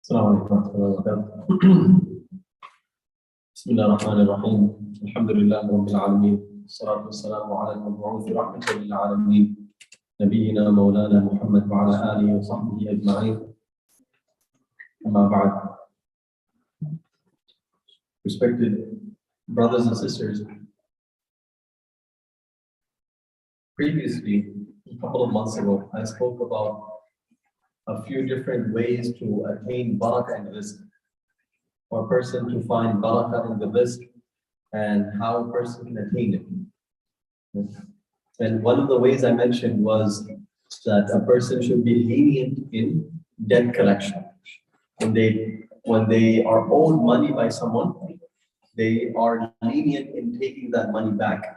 السلام عليكم ورحمة الله وبركاته. بسم الله الرحمن الرحيم. الحمد لله رب العالمين، والصلاة والسلام على المبعوث رحمة للعالمين نبينا مولانا محمد وعلى آله وصحبه أجمعين. أما بعد. Respected brothers and sisters, previously, a couple of months ago, I spoke about a few different ways to attain barakah in the rizq, for a person to find barakah in the rizq and how a person can attain it. And one of the ways I mentioned was that a person should be lenient in debt collection. When they are owed money by someone, they are lenient in taking that money back.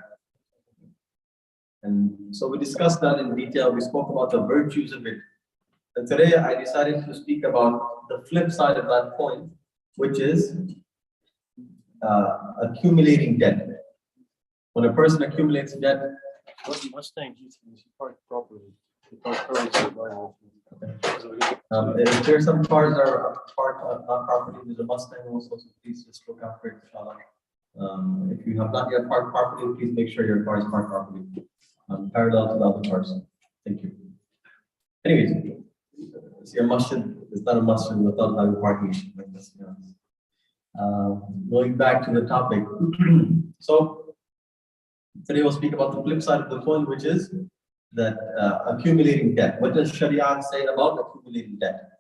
And so we discussed that in detail. We spoke about the virtues of it. And today I decided to speak about the flip side of that coin, which is accumulating debt. When a person accumulates debt, Mustang you park properly. if there's some cars that are parked not properly, there's a Mustang also, so please just look out for it, inshallah. If you have not yet parked properly, please make sure your car is parked properly, parallel to the other cars. Thank you. Anyways, it's your masjid. It's not a masjid without having parking issue. Going back to the topic. So today we'll speak about the flip side of the coin, which is that accumulating debt. What does Sharia say about accumulating debt?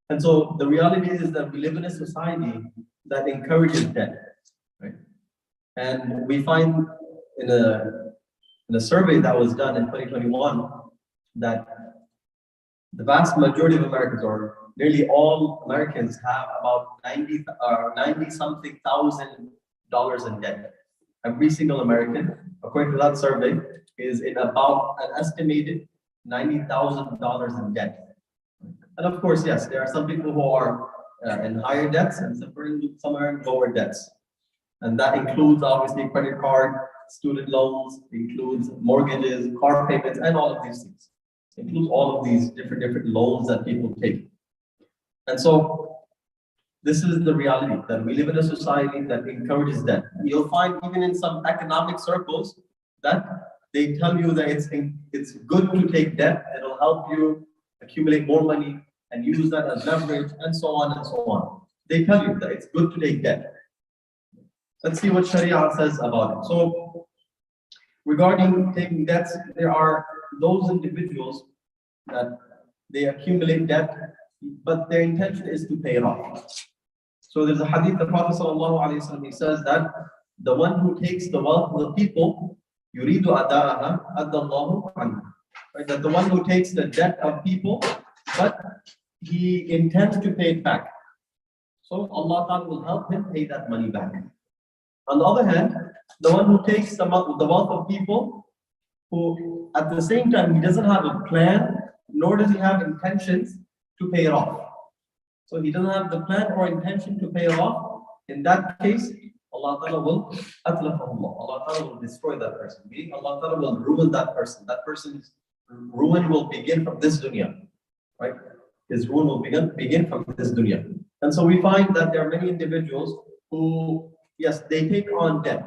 And so the reality is that we live in a society that encourages debt, right? And we find in a survey that was done in 2021 that the vast majority of Americans, or nearly all Americans, have about 90 something thousand dollars in debt. Every single American, according to that survey, is in about an estimated $90,000 in debt. And of course, yes, there are some people who are in higher debts and some are in lower debts. And that includes obviously credit card, student loans, includes mortgages, car payments, and all of these things. It includes all of these different loans that people take. And so this is the reality, that we live in a society that encourages debt. You'll find even in some economic circles that they tell you that it's good to take debt. It'll help you accumulate more money and use that as leverage, and so on and so on. They tell you that it's good to take debt. Let's see what Sharia says about it. So regarding taking debts, there are those individuals that they accumulate debt, but their intention is to pay it off. So there's a hadith, the Prophet ﷺ, he says that the one who takes the wealth of the people, yuridu ada'aha, adallahu anhu. Right? That the one who takes the debt of people, but he intends to pay it back. So Allah Ta'ala will help him pay that money back. On the other hand, the one who takes the wealth of people, who at the same time he doesn't have a plan, nor does he have intentions to pay it off. So he doesn't have the plan or intention to pay it off. In that case, Allah Ta'ala will Allah Ta'ala will destroy that person. Meaning Allah Ta'ala will ruin that person. That person's ruin will begin from this dunya. Right? His ruin will begin from this dunya. And so we find that there are many individuals who, yes, they take on debt.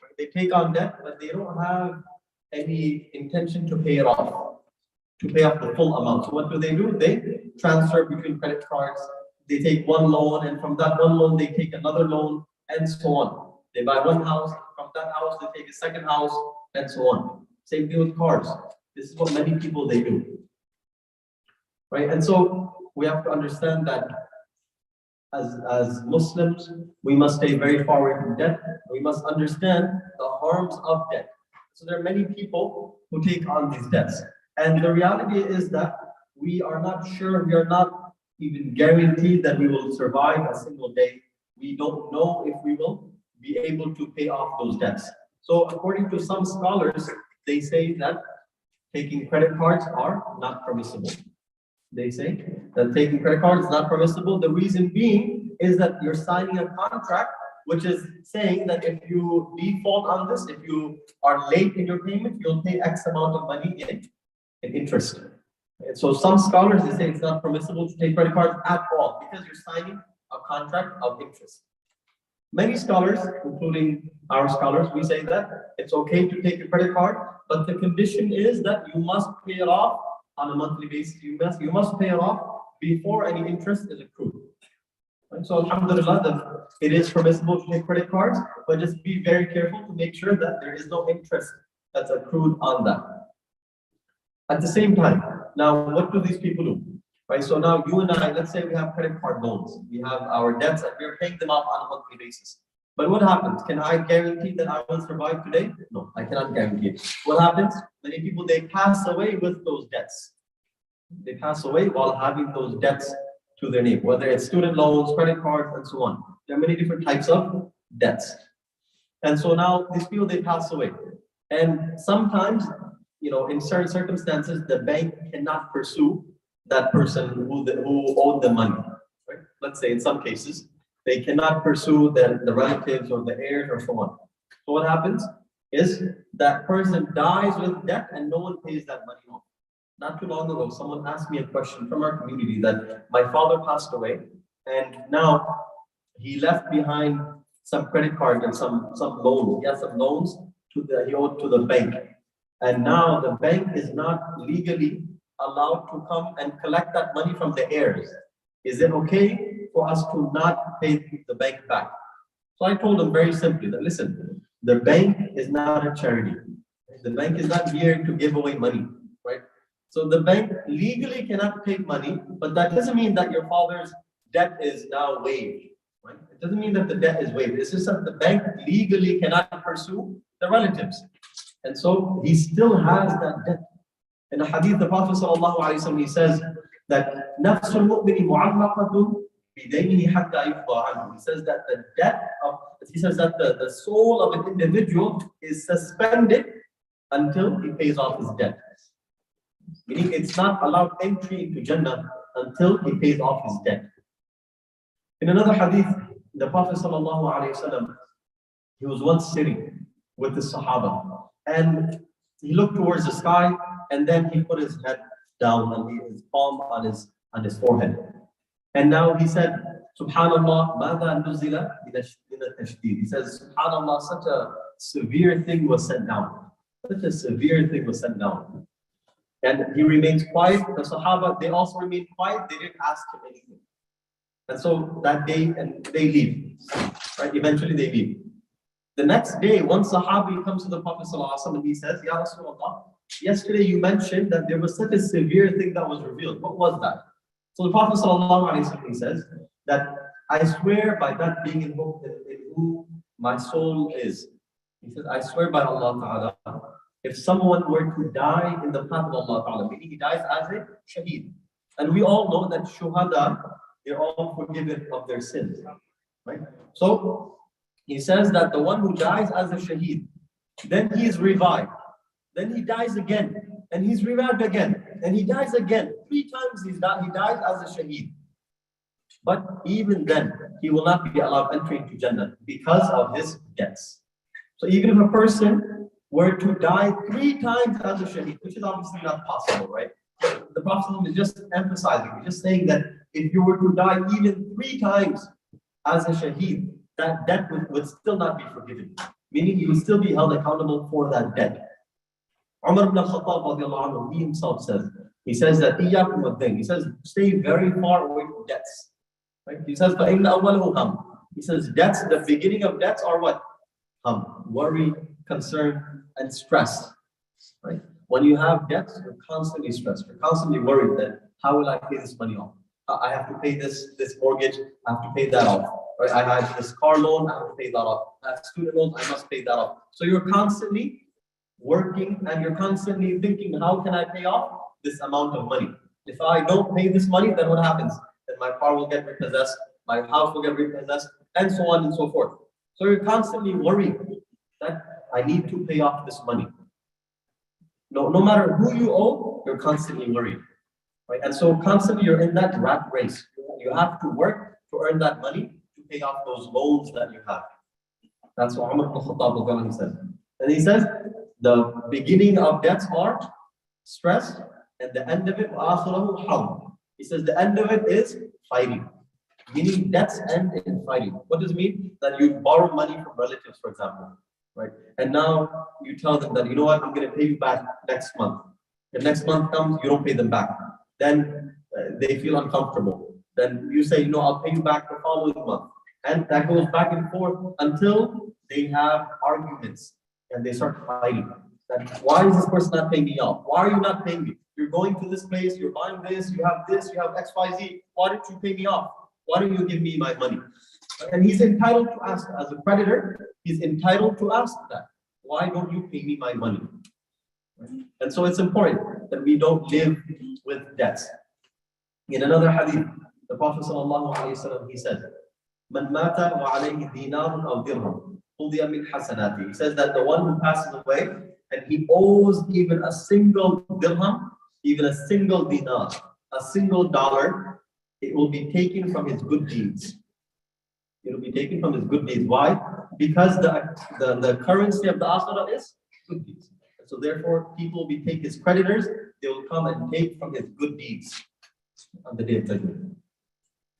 Right? They take on debt, but they don't have any intention to pay it off, to pay off the full amount. So what do? They transfer between credit cards. They take one loan, and from that one loan, they take another loan, and so on. They buy one house, from that house, they take a second house, and so on. Same thing with cars. This is what many people they do. Right? And so we have to understand that as Muslims, we must stay very far away from debt. We must understand the harms of debt. So there are many people who take on these debts. And the reality is that we are not sure, we are not even guaranteed that we will survive a single day. We don't know if we will be able to pay off those debts. So according to some scholars, they say that taking credit cards are not permissible. They say that taking credit cards is not permissible. The reason being is that you're signing a contract which is saying that if you default on this, if you are late in your payment, you'll pay X amount of money in interest. And so some scholars, they say it's not permissible to take credit cards at all because you're signing a contract of interest. Many scholars, including our scholars, we say that it's okay to take a credit card, but the condition is that you must pay it off on a monthly basis. You must pay it off before any interest is accrued. Right? So alhamdulillah, that it is permissible to take credit cards, but just be very careful to make sure that there is no interest that's accrued on that. At the same time, now what do these people do? Right, so now you and I, let's say we have credit card loans. We have our debts and we're paying them off on a monthly basis. But what happens? Can I guarantee that I will survive today? No, I cannot guarantee it. What happens? Many people, they pass away with those debts. They pass away while having those debts to their name, whether it's student loans, credit cards, and so on. There are many different types of debts. And so now these people, they pass away. And sometimes, in certain circumstances, the bank cannot pursue that person who owed the money. Right? Let's say in some cases, they cannot pursue the relatives or the heirs or so on. So what happens is that person dies with debt and no one pays that money off. Not too long ago, someone asked me a question from our community that my father passed away and now he left behind some credit card and some loans. He has some loans he owed to the bank. And now the bank is not legally allowed to come and collect that money from the heirs. Is it okay for us to not pay the bank back? So I told them very simply that, listen, the bank is not a charity. The bank is not here to give away money, right? So the bank legally cannot take money, but that doesn't mean that your father's debt is now waived, right? It doesn't mean that the debt is waived. It's just that the bank legally cannot pursue the relatives. And so he still has that debt. In the hadith, the Prophet ﷺ, he says that نَفْسُ الْمُؤْمِنِ مُعَلَّقَةٌ بِدَيْنِهِ حَتَّى يُقْضَى عَنْهُ. He says that the soul of an individual is suspended until he pays off his debt. Meaning it's not allowed entry into Jannah until he pays off his debt. In another hadith, the Prophet ﷺ, he was once sitting with the Sahaba and he looked towards the sky and then he put his head down and his palm on his forehead. And now he said, Subhanallah, ماذا نزل من التشديد. He says, Subhanallah, such a severe thing was sent down. Such a severe thing was sent down. And he remains quiet. The Sahaba, they also remained quiet. They didn't ask him anything. And so that day, and they leave. Right? Eventually they leave. The next day, one Sahabi comes to the Prophet ﷺ and he says, Ya Rasulullah, yesterday you mentioned that there was such a severe thing that was revealed. What was that? So the Prophet ﷺ, he says that I swear by that being in whom my soul is. He says, I swear by Allah Ta'ala, if someone were to die in the path of Allah Ta'ala, meaning he dies as a shaheed. And we all know that shuhada, they're all forgiven of their sins. Right? So he says that the one who dies as a shaheed, then he is revived. Then he dies again, and he's revived again, and he dies again. 3 times he dies as a shaheed. But even then, he will not be allowed entry into Jannah because of his debts. So even if a person were to die 3 times as a shaheed, which is obviously not possible, right? The Prophet is just emphasizing, he's just saying that if you were to die even 3 times as a shaheed, that debt would still not be forgiven. Meaning you will still be held accountable for that debt. Umar ibn al-Khattab radiallahu anhu, he himself says, he says that إِيَّاكُمْ وَالدَّيْنِ. He says, stay very far away from debts. Right? He says, فَإِنَّ أَوَّلَهُ هَمْ. He says, debts, the beginning of debts are what? Worry, concern, and stress. Right? When you have debts, you're constantly stressed. You're constantly worried that how will I pay this money off? I have to pay this mortgage, I have to pay that off. Right? I have this car loan, I have to pay that off. I have student loans, I must pay that off. So you're constantly working and you're constantly thinking, how can I pay off this amount of money? If I don't pay this money, then what happens? Then my car will get repossessed, my house will get repossessed, and so on and so forth. So you're constantly worried that I need to pay off this money. No matter who you owe, you're constantly worried. Right? And so constantly you're in that rat race. You have to work to earn that money to pay off those loans that you have. That's what Umar ibn Khattab says. And he says, the beginning of debts are stress and the end of it, وآخره حرب. He says the end of it is fighting. Meaning debts end in fighting. What does it mean? That you borrow money from relatives, for example, right? And now you tell them that, you know what, I'm going to pay you back next month. The next month comes, you don't pay them back. Then they feel uncomfortable. Then you say, you know, I'll pay you back the following month. And that goes back and forth until they have arguments and they start fighting. That, why is this person not paying me off? Why are you not paying me? You're going to this place, you're buying this, you have X, Y, Z. Why didn't you pay me off? Why don't you give me my money? And he's entitled to ask, as a creditor, he's entitled to ask that. Why don't you pay me my money? And so it's important that we don't live with debts. In another hadith, the Prophet ﷺ, he said, "Man mata wa alayhi dinarun aw dirham, qudiya min hasanati." He says that the one who passes away and he owes even a single dirham, even a single dinar, a single dollar, it will be taken from his good deeds. It will be taken from his good deeds. Why? Because the currency of the akhirah is good deeds. So therefore, people will be taking his creditors, they will come and take from his good deeds on the day of judgment.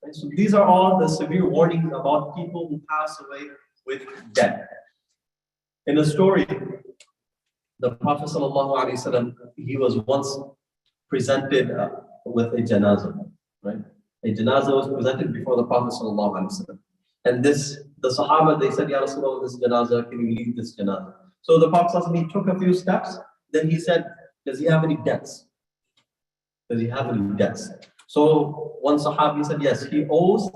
And so these are all the severe warnings about people who pass away with debt. In a story, the Prophet ﷺ, he was once presented with a janazah, right? A janazah was presented before the Prophet ﷺ. And the Sahaba, they said, Ya Rasulullah, this janazah, can you leave this janazah? So the Prophet ﷺ, he took a few steps, then he said, does he have any debts? Does he have any debts? So one Sahabi said, yes, he owes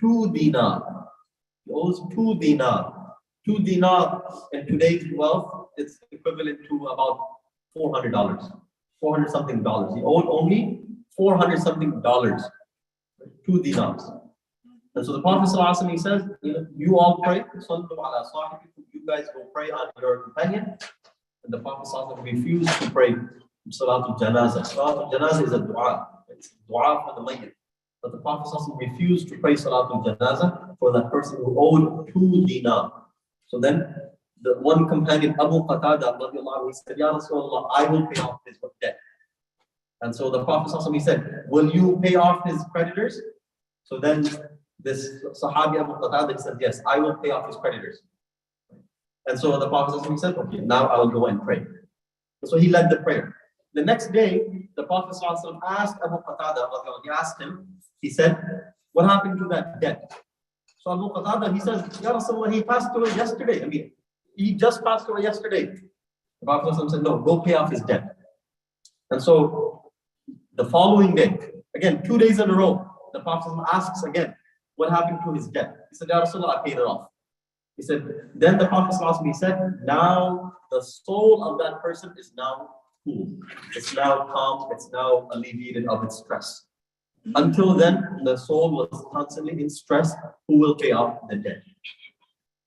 2 dinar. He owes 2 dinar. 2 dinar in today's wealth, it's equivalent to about $400. $400 something dollars. He owed only $400 something dollars. 2 dinars. And so the Prophet ﷺ, he says, you all pray, you guys will pray on your companion. And the Prophet ﷺ refused to pray Salatul Janazah. Salatul Janazah is a dua. It's dua for the mayyit. But the Prophet ﷺ refused to pray Salatul Janazah for that person who owed 2 dinar. So then the one companion, Abu Qatada, he said, Ya Rasulullah, I will pay off his debt. And so the Prophet ﷺ, he said, will you pay off his creditors? So then this Sahabi Abu Qatada, he said, yes, I will pay off his creditors. And so the Prophet ﷺ, he said, okay, now I will go and pray. So he led the prayer. The next day, the Prophet ﷺ asked Abu Qatada, he asked him, he said, what happened to that debt? So Abu Qatada, he says, Ya Rasulullah, he passed away yesterday. I mean, he just passed away yesterday. The Prophet ﷺ said, no, go pay off his debt. And so the following day, again, 2 days in a row, the Prophet ﷺ asks again, what happened to his debt? He said, Ya Rasulullah, I paid it off. He said, then the Prophet ﷺ, he said, now the soul of that person is now cool. It's now calm. It's now alleviated of its stress. Until then, the soul was constantly in stress. Who will pay off the debt?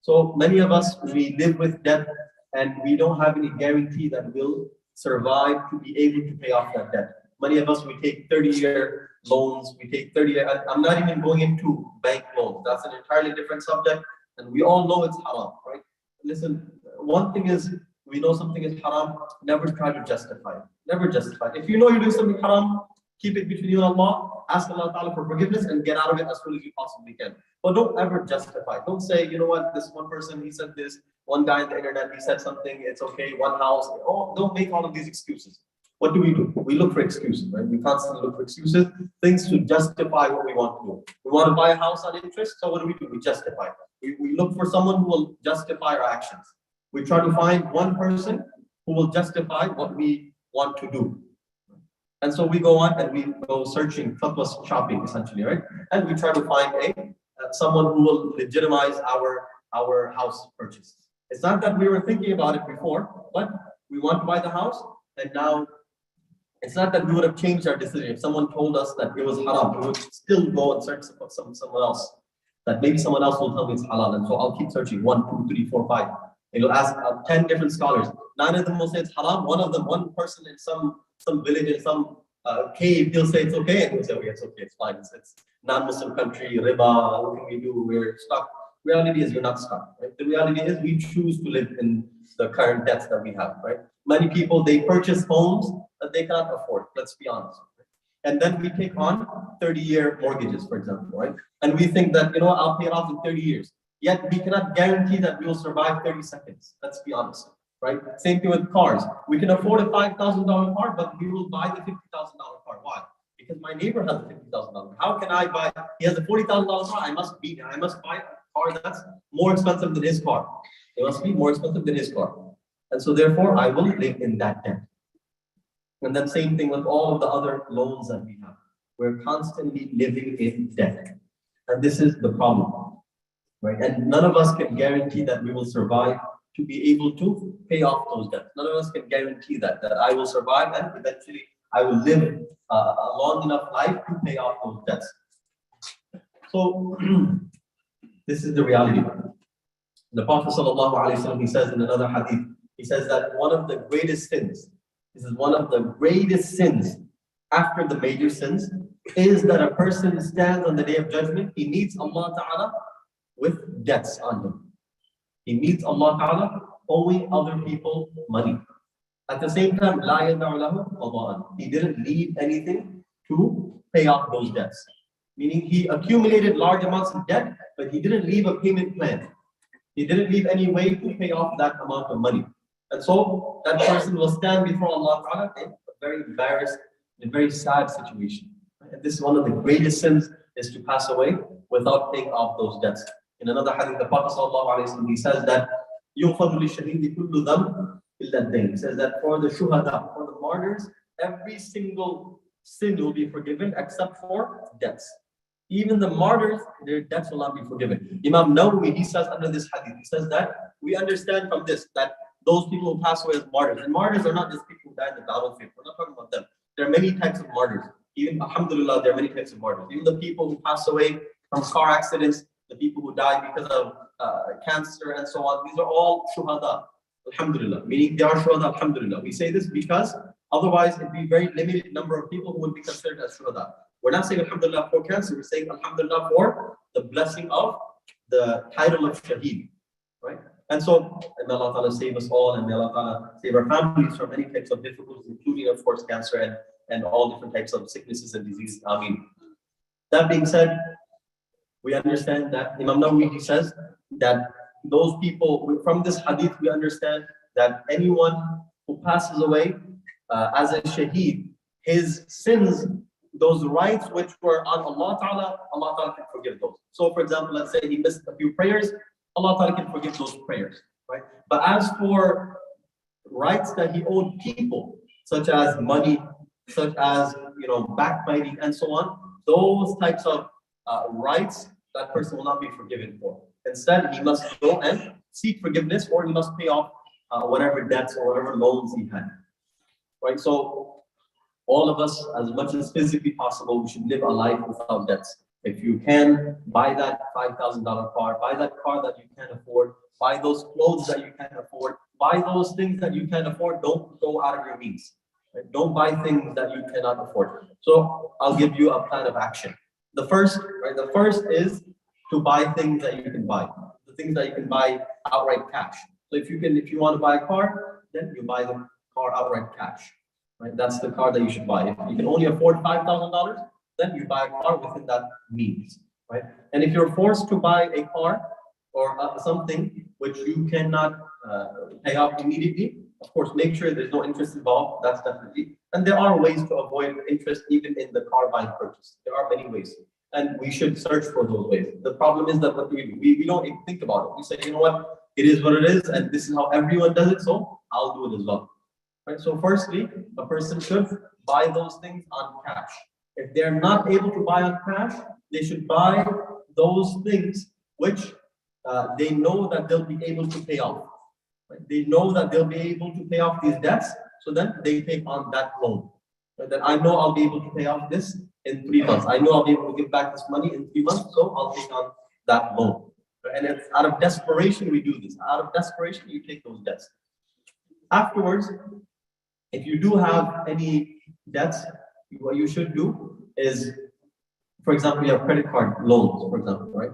So many of us, we live with debt and we don't have any guarantee that we'll survive to be able to pay off that debt. Many of us, we take 30-year loans. We take 30-year, I'm not even going into bank loans. That's an entirely different subject. And we all know it's haram, right? Listen, one thing is, we know something is haram, never try to justify it. Never justify it. If you know you're doing something haram, keep it between you and Allah, ask Allah Ta'ala for forgiveness and get out of it as soon as you possibly can. But don't ever justify it. Don't say, you know what, this one person, he said this, one guy on the internet, he said something, it's okay, one house. Oh, don't make all of these excuses. What do? We look for excuses, right? We constantly look for excuses, things to justify what we want to do. We want to buy a house on interest, so what do? We justify it. We look for someone who will justify our actions. We try to find one person who will justify what we want to do. And so we go on and we go searching, fatwas shopping essentially, right? And we try to find someone who will legitimize our house purchase. It's not that we were thinking about it before, but we want to buy the house, and now it's not that we would have changed our decision. If someone told us that it was haram, we would still go and search for someone else. That maybe someone else will tell me it's halal, and so I'll keep searching 1, 2, 3, 4, 5. It'll ask 10 different scholars. 9 of them will say it's haram. One person in some village, in some cave, he'll say it's okay, and we'll say, okay, it's okay, it's fine. It's non-Muslim country, riba, what can we do? We're stuck. Reality is you're not stuck, right? The reality is we choose to live in the current debts that we have, right? Many people, they purchase homes that they cannot afford, let's be honest. And then we take on 30-year mortgages, for example, right? And we think that, I'll pay it off in 30 years. Yet we cannot guarantee that we will survive 30 seconds. Let's be honest, right? Same thing with cars. We can afford a $5,000 car, but we will buy the $50,000 car. Why? Because my neighbor has a $50,000. How can I buy? He has a $40,000 car. I must buy a car that's more expensive than his car. It must be more expensive than his car. And so therefore, I will live in that debt. And then same thing with all of the other loans that we have. We're constantly living in debt. And this is the problem, right? And none of us can guarantee that we will survive to be able to pay off those debts. None of us can guarantee that I will survive and eventually I will live a long enough life to pay off those debts. So this is the reality. The Prophet ﷺ, he says in another hadith, he says that one of the greatest sins, this is one of the greatest sins after the major sins, is that a person stands on the Day of Judgment, he meets Allah Ta'ala with debts on him. He meets Allah Ta'ala owing other people money. At the same time, لا يدع له قضاء. He didn't leave anything to pay off those debts. Meaning he accumulated large amounts of debt, but he didn't leave a payment plan. He didn't leave any way to pay off that amount of money. And so that person will stand before Allah Ta'ala in a very embarrassed, in a very sad situation. And this is one of the greatest sins, is to pass away without paying off those debts. In another hadith, the Prophet ﷺ, he says that يُغْفَرُ لِلشَّهِيدِ كُلُّ ذَنْبٍ إِلَّا الدَّيْنِ. He says that for the shuhada, for the martyrs, every single sin will be forgiven except for debts. Even the martyrs, their debts will not be forgiven. Imam Nawawi, he says under this hadith, he says that we understand from this that those people who pass away as martyrs, and martyrs are not just people who die in the battlefield. We're not talking about them. There are many types of martyrs. Even, alhamdulillah, there are many types of martyrs. Even the people who pass away from car accidents, the people who die because of cancer and so on, these are all shuhada, alhamdulillah, meaning they are shuhada, alhamdulillah. We say this because otherwise it'd be a very limited number of people who would be considered as shuhada. We're not saying alhamdulillah for cancer, we're saying alhamdulillah for the blessing of the title of shaheed, right? And so, may Allah Ta'ala save us all, and may Allah Ta'ala save our families from any types of difficulties, including, of course, cancer and all different types of sicknesses and diseases. Ameen. That being said, we understand that Imam Nawawi, he says that those people, from this hadith, we understand that anyone who passes away as a shaheed, his sins, those rights which were on Allah Ta'ala can forgive those. So, for example, let's say he missed a few prayers, Allah Ta'ala can forgive those prayers, right? But as for rights that he owed people, such as money, such as, backbiting and so on, those types of rights, that person will not be forgiven for. Instead, he must go and seek forgiveness, or he must pay off whatever debts or whatever loans he had, right? So all of us, as much as physically possible, we should live a life without debts. If you can, buy that $5,000 car, buy that car that you can't afford, buy those clothes that you can't afford, buy those things that you can't afford. Don't go out of your means. Right? Don't buy things that you cannot afford. So I'll give you a plan of action. The first is to buy things that you can buy. The things that you can buy outright cash. So if you want to buy a car, then you buy the car outright cash. Right? That's the car that you should buy. If you can only afford $5,000, then you buy a car within that means, right? And if you're forced to buy a car or something which you cannot pay off immediately, of course, make sure there's no interest involved. That's definitely. And there are ways to avoid interest even in the car buying purchase. There are many ways, and we should search for those ways. The problem is that what do? We don't even think about it. We say, you know what, it is what it is, and this is how everyone does it, so I'll do it as well. Right? So firstly, a person should buy those things on cash. If they're not able to buy on cash, they should buy those things which they know that they'll be able to pay off. Right? They know that they'll be able to pay off these debts, so then they take on that loan. Right? That I know I'll be able to pay off this in 3 months. I know I'll be able to give back this money in 3 months, so I'll take on that loan. Right? And it's out of desperation we do this. Out of desperation, you take those debts. Afterwards, if you do have any debts, what you should do is, for example, you have credit card loans, for example, right?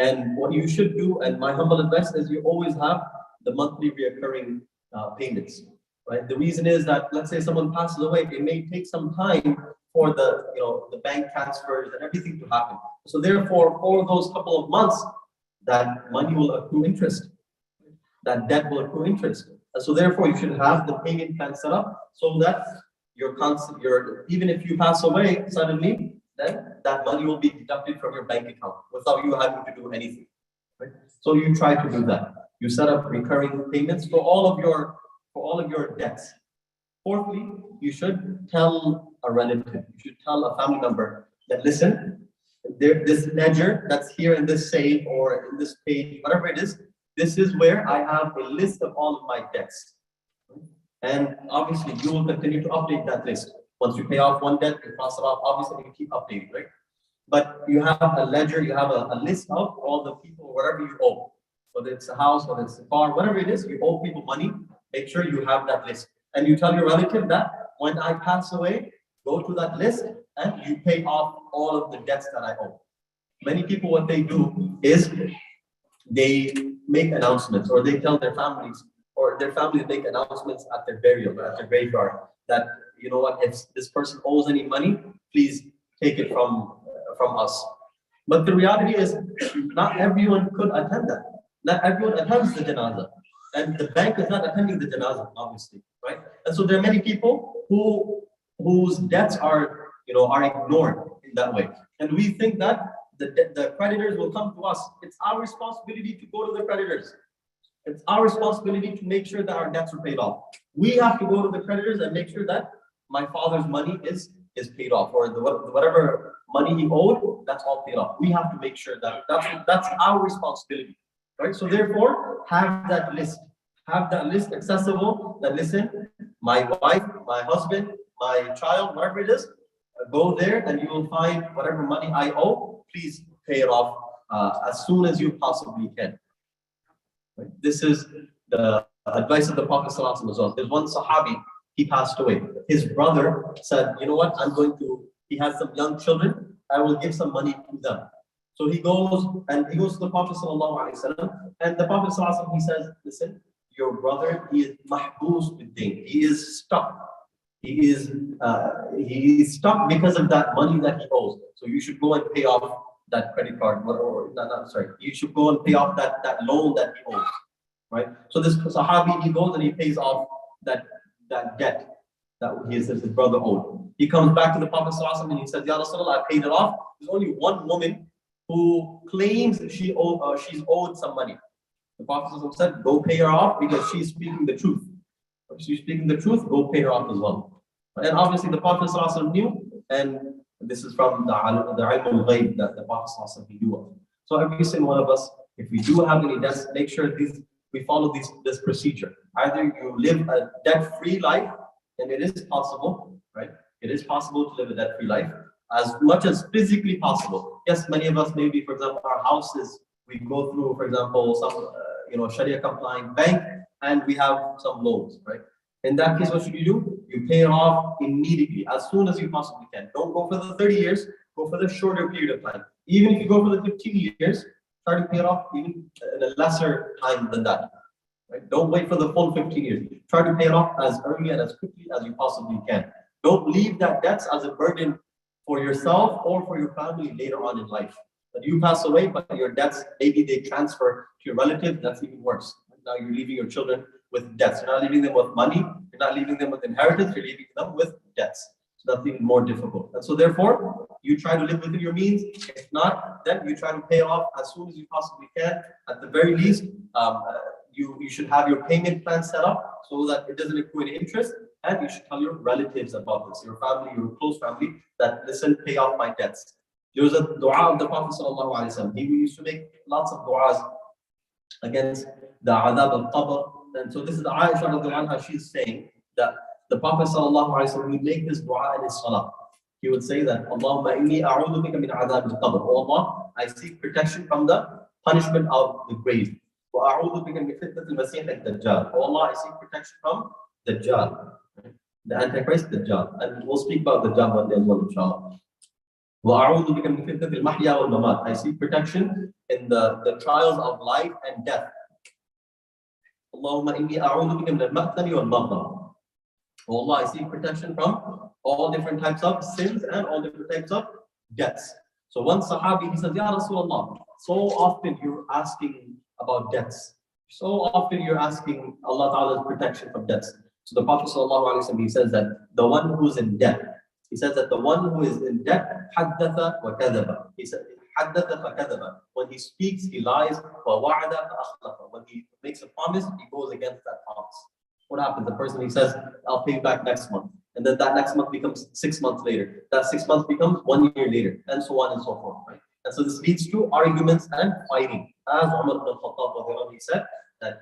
And what you should do, and my humble advice is you always have the monthly reoccurring payments, right? The reason is that let's say someone passes away, it may take some time for the bank transfers and everything to happen. So therefore, for those couple of months, that money will accrue interest, that debt will accrue interest. And so therefore, you should have the payment plan set up so that even if you pass away suddenly, then that money will be deducted from your bank account without you having to do anything. Right? So you try to do that. You set up recurring payments for all of your debts. Fourthly, you should tell a relative, you should tell a family member that listen, this ledger that's here in this safe or in this page, whatever it is, this is where I have a list of all of my debts. And obviously, you will continue to update that list. Once you pay off one debt, you cross it off. Obviously, you keep updating, right? But you have a ledger, you have a list of all the people, whatever you owe. Whether it's a house, whether it's a car, whatever it is, you owe people money, make sure you have that list. And you tell your relative that when I pass away, go to that list and you pay off all of the debts that I owe. Many people, what they do is they make announcements, or they tell their families, or their families make announcements at their burial, at their graveyard, that, you know what, if this person owes any money, please take it from us. But the reality is, not everyone could attend that. Not everyone attends the janazah. And the bank is not attending the janazah, obviously, right? And so there are many people whose debts are ignored in that way. And we think that the creditors will come to us. It's our responsibility to go to the creditors. It's our responsibility to make sure that our debts are paid off. We have to go to the creditors and make sure that my father's money is paid off, or whatever money he owed, that's all paid off. We have to make sure that that's our responsibility, right? So therefore, have that list accessible. That listen, my wife, my husband, my child, whatever it is, go there and you will find whatever money I owe. Please pay it off as soon as you possibly can. Right? This is the advice of the Prophet ﷺ as well. There's one Sahabi, he passed away. His brother said, you know what, he has some young children, I will give some money to them. So he goes to the Prophet ﷺ, and the Prophet ﷺ, he says, listen, your brother, he is mahbus bid-dain. He is stuck. He is stuck because of that money that he owes. So you should go and pay off that credit card, you should go and pay off that loan that he owes, right? So this Sahabi, he goes and he pays off that debt that his brother owed. He comes back to the Prophet ﷺ and he says, Ya Rasulullah, I paid it off. There's only one woman who claims she's owed some money. The Prophet ﷺ said, go pay her off because she's speaking the truth. If she's speaking the truth, go pay her off as well. And obviously the Prophet ﷺ knew, and this is from the ilm al-ghayb that the Prophet ﷺ knew of. So every single one of us, if we do have any debts, make sure we follow this procedure. Either you live a debt-free life, and it is possible, right? It is possible to live a debt-free life as much as physically possible. Yes, many of us, maybe, for example, our houses, we go through, for example, some Sharia compliant bank, and we have some loans, right? In that case, what should you do? You pay it off immediately, as soon as you possibly can. Don't go for the 30 years, go for the shorter period of time. Even if you go for the 15 years, try to pay it off even in a lesser time than that. Right? Don't wait for the full 15 years. Try to pay it off as early and as quickly as you possibly can. Don't leave that debts as a burden for yourself or for your family later on in life. That you pass away, but your debts, maybe they transfer to your relative, that's even worse. Now you're leaving your children with debts. You're not leaving them with money, you're not leaving them with inheritance, you're leaving them with debts. So that's even more difficult. And so therefore, you try to live within your means. If not, then you try to pay off as soon as you possibly can. At the very least, you should have your payment plan set up so that it doesn't accrue any interest. And you should tell your relatives about this, your family, your close family, that listen, pay off my debts. There was a dua of the Prophet ﷺ. He used to make lots of du'as against the adab al-qabr. And so this is the Aisha radiallahu anha, she's saying that the Prophet ﷺ would make this dua in his salah. He would say that, Allahumma inni a'udhu bika min adab al-qabr. Oh Allah, I seek protection from the punishment of the grave. Wa a'udhu bika min fitnat al-masih al-dajjal. Oh Allah, I seek protection from Dajjal, the Antichrist Dajjal. And we'll speak about Dajjal one day as well, inshallah. وَأَعُوذُ بِكَ مِنْ فِتْنَةِ الْمَحْيَا وَالْمَمَاتِ. I seek protection in the trials of life and death. Allahumma inni a'udhu bika min al-ma'thami wal-maghdam. Oh Allah, I seek protection from all different types of sins and all different types of deaths. So one Sahabi, he says, Ya Rasulullah, so often you're asking about deaths. So often you're asking Allah Ta'ala's protection from deaths. So the Prophet ﷺ, he says that the one who's in debt, he says that the one who is in debt, حَدَّثَ وَكَذَبَ. He said, حَدَّثَ فَكَذَبَ. When he speaks, he lies. وَوَعَدَ فَأَخْلَفَ. When he makes a promise, he goes against that promise. What happens? The person, he says, I'll pay you back next month. And then that next month becomes 6 months later. That 6 months becomes 1 year later, and so on and so forth. Right? And so this leads to arguments and fighting. As Umar ibn al-Khattab, he said that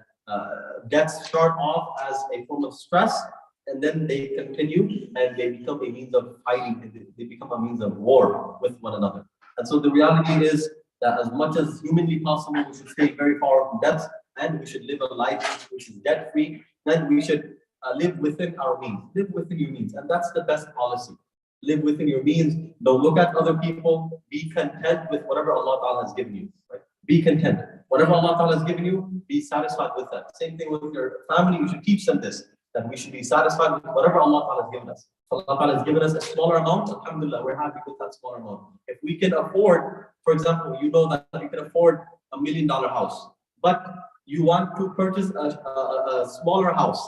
debts start off as a form of stress, and then they continue and they become a means of fighting. They become a means of war with one another. And so the reality is that as much as humanly possible, we should stay very far from debts, and we should live a life which is debt-free. Then we should live within our means. Live within your means, and that's the best policy. Live within your means. Don't look at other people. Be content with whatever Allah Ta'ala has given you. Right? Be content. Whatever Allah Ta'ala has given you, be satisfied with that. Same thing with your family. You should teach them this, that we should be satisfied with whatever Allah Ta'ala has given us. Allah Ta'ala has given us a smaller amount. Alhamdulillah, we're happy with that smaller amount. If we can afford, for example, you know that you can afford $1 million house, but you want to purchase a smaller house,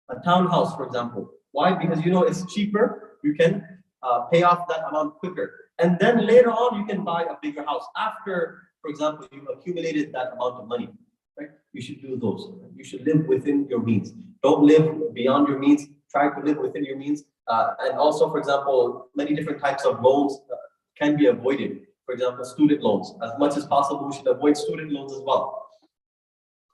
a townhouse, for example. Why? Because you know it's cheaper. You can pay off that amount quicker. And then later on, you can buy a bigger house after, for example, you've accumulated that amount of money. Right? You should do those. You should live within your means. Don't live beyond your means. Try to live within your means. And also, for example, many different types of loans can be avoided. For example, student loans. As much as possible, we should avoid student loans as well.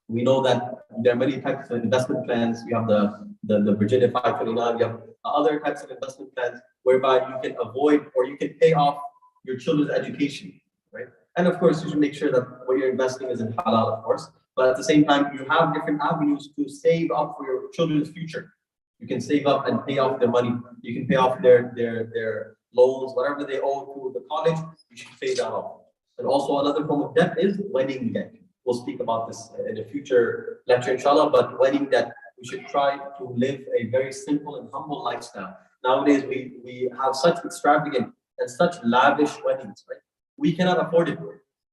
We know that there are many types of investment plans. We have the Virginia 529. We have other types of investment plans whereby you can avoid or you can pay off your children's education, right? And of course, you should make sure that what you're investing is in halal, of course. But at the same time, you have different avenues to save up for your children's future. You can save up and pay off their money. You can pay off their loans, whatever they owe to the college. You should pay that off. And also another form of debt is wedding debt. We'll speak about this in a future lecture, inshallah, but wedding debt, we should try to live a very simple and humble lifestyle. Nowadays, we have such extravagant and such lavish weddings, right? We cannot afford it.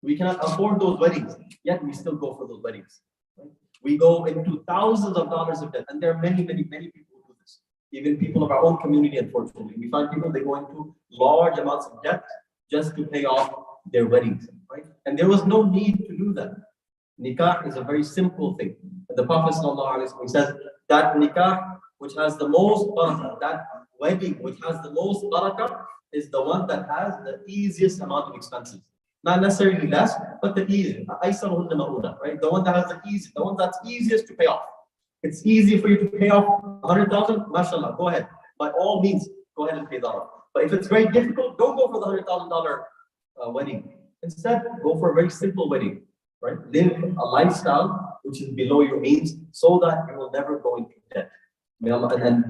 We cannot afford those weddings, yet we still go for those weddings. Right? We go into thousands of dollars of debt, and there are many people who do this. Even people of our own community, unfortunately. We find people, they go into large amounts of debt just to pay off their weddings, right? And there was no need to do that. Nikah is a very simple thing. And the Prophet ﷺ says that nikah, which has the most barakah, that wedding which has the most barakah, is the one that has the easiest amount of expenses. Not necessarily less, but the easiest. Right? The one that has the one that's easiest to pay off. It's easy for you to pay off 100,000, mashallah, go ahead. By all means, go ahead and pay that off. But if it's very difficult, don't go for the $100,000 wedding. Instead, go for a very simple wedding. Right? Live a lifestyle which is below your means so that you will never go into debt. And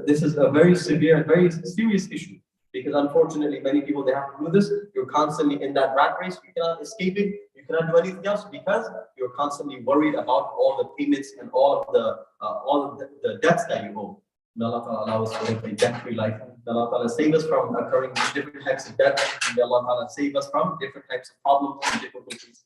this is a very severe and very serious issue because unfortunately many people, they have to do this. You're constantly in that rat race. You cannot escape it. You cannot do anything else because you're constantly worried about all the payments and all of the debts that you owe. May Allah Ta'ala allow us to live a debt-free life. May Allah Ta'ala save us from occurring different types of debt. May Allah Ta'ala save us from different types of problems and difficulties.